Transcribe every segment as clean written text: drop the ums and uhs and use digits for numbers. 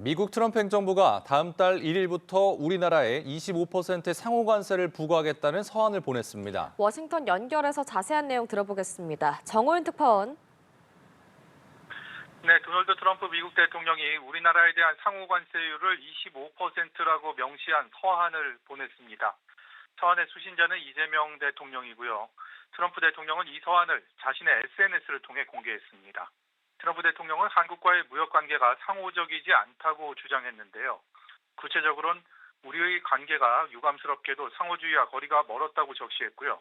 미국 트럼프 행정부가 다음 달 1일부터 우리나라에 25%의 상호 관세를 부과하겠다는 서한을 보냈습니다. 워싱턴 연결해서 자세한 내용 들어보겠습니다. 정호윤 특파원. 네, 도널드 트럼프 미국 대통령이 우리나라에 대한 상호 관세율을 25%라고 명시한 서한을 보냈습니다. 서한의 수신자는 이재명 대통령이고요. 트럼프 대통령은 이 서한을 자신의 SNS를 통해 공개했습니다. 트럼프 대통령은 한국과의 무역 관계가 상호적이지 않다고 주장했는데요. 구체적으로는 우리의 관계가 유감스럽게도 상호주의와 거리가 멀었다고 적시했고요.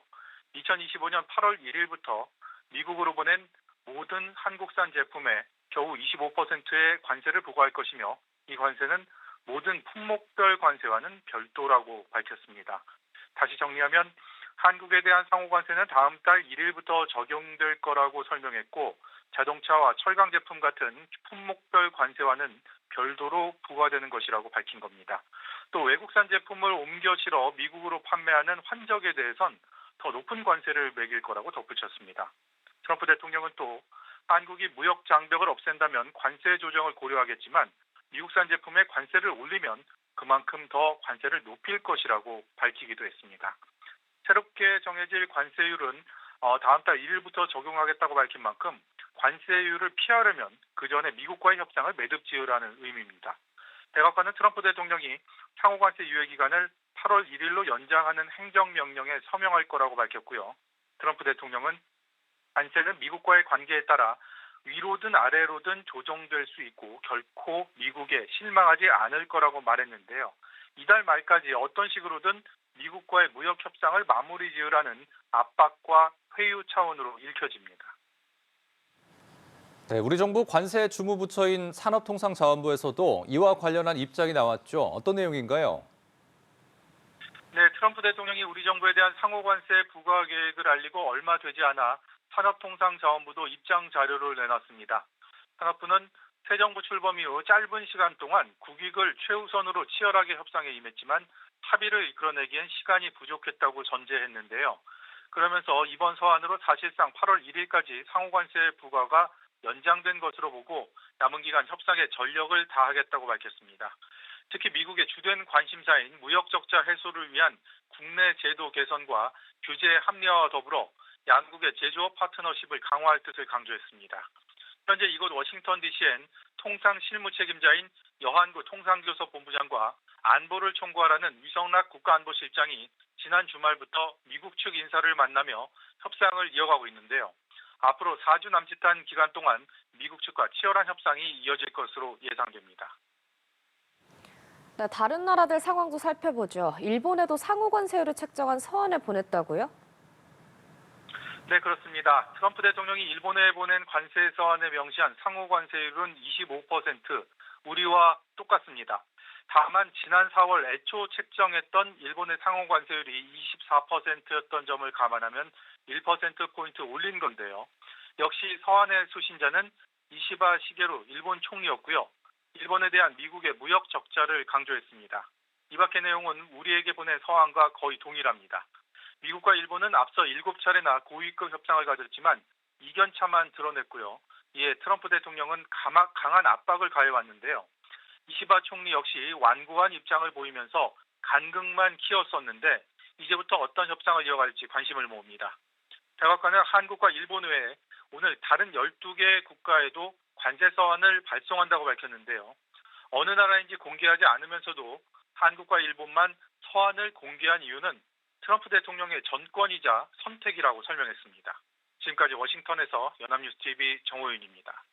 2025년 8월 1일부터 미국으로 보낸 모든 한국산 제품에 겨우 25%의 관세를 부과할 것이며 이 관세는 모든 품목별 관세와는 별도라고 밝혔습니다. 다시 정리하면 한국에 대한 상호 관세는 다음 달 1일부터 적용될 거라고 설명했고 자동차와 철강 제품 같은 품목별 관세와는 별도로 부과되는 것이라고 밝힌 겁니다. 또 외국산 제품을 옮겨 실어 미국으로 판매하는 환적에 대해선 더 높은 관세를 매길 거라고 덧붙였습니다. 트럼프 대통령은 또 한국이 무역 장벽을 없앤다면 관세 조정을 고려하겠지만 미국산 제품에 관세를 올리면 그만큼 더 관세를 높일 것이라고 밝히기도 했습니다. 새롭게 정해질 관세율은 다음 달 1일부터 적용하겠다고 밝힌 만큼 관세율을 피하려면 그 전에 미국과의 협상을 매듭 지으라는 의미입니다. 백악관은 트럼프 대통령이 상호 관세 유예 기간을 8월 1일로 연장하는 행정명령에 서명할 거라고 밝혔고요. 트럼프 대통령은 관세는 미국과의 관계에 따라 위로든 아래로든 조정될 수 있고 결코 미국에 실망하지 않을 거라고 말했는데요. 이달 말까지 어떤 식으로든 미국과의 무역 협상을 마무리 지으라는 압박과 회유 차원으로 읽혀집니다. 네, 우리 정부 관세 주무부처인 산업통상자원부에서도 이와 관련한 입장이 나왔죠. 어떤 내용인가요? 네, 트럼프 대통령이 우리 정부에 대한 상호 관세 부과 계획을 알리고 얼마 되지 않아 산업통상자원부도 입장 자료를 내놨습니다. 산업부는 새 정부 출범 이후 짧은 시간 동안 국익을 최우선으로 치열하게 협상에 임했지만 합의를 이끌어내기엔 시간이 부족했다고 전제했는데요. 그러면서 이번 서한으로 사실상 8월 1일까지 상호 관세 부과가 연장된 것으로 보고 남은 기간 협상에 전력을 다하겠다고 밝혔습니다. 특히 미국의 주된 관심사인 무역 적자 해소를 위한 국내 제도 개선과 규제 합리화와 더불어 양국의 제조업 파트너십을 강화할 뜻을 강조했습니다. 현재 이곳 워싱턴 DC엔 통상 실무 책임자인 여한구 통상교섭본부장과 안보를 총괄하는 위성락 국가안보실장이 지난 주말부터 미국 측 인사를 만나며 협상을 이어가고 있는데요. 앞으로 4주 남짓한 기간 동안 미국 측과 치열한 협상이 이어질 것으로 예상됩니다. 네, 다른 나라들 상황도 살펴보죠. 일본에도 상호 관세율을 책정한 서한을 보냈다고요? 네, 그렇습니다. 트럼프 대통령이 일본에 보낸 관세 서한에 명시한 상호 관세율은 25%, 우리와 똑같습니다. 다만 지난 4월 애초 책정했던 일본의 상호 관세율이 24%였던 점을 감안하면 1%포인트 올린 건데요. 역시 서한의 수신자는 이시바 시게루 일본 총리였고요. 일본에 대한 미국의 무역 적자를 강조했습니다. 이 밖의 내용은 우리에게 보낸 서한과 거의 동일합니다. 미국과 일본은 앞서 7차례나 고위급 협상을 가졌지만 이견차만 드러냈고요. 이에 트럼프 대통령은 강한 압박을 가해왔는데요. 이시바 총리 역시 완고한 입장을 보이면서 간극만 키웠었는데 이제부터 어떤 협상을 이어갈지 관심을 모읍니다. 백악관은 한국과 일본 외에 오늘 다른 12개 국가에도 관세 서한을 발송한다고 밝혔는데요. 어느 나라인지 공개하지 않으면서도 한국과 일본만 서한을 공개한 이유는 트럼프 대통령의 전권이자 선택이라고 설명했습니다. 지금까지 워싱턴에서 연합뉴스TV 정호윤입니다.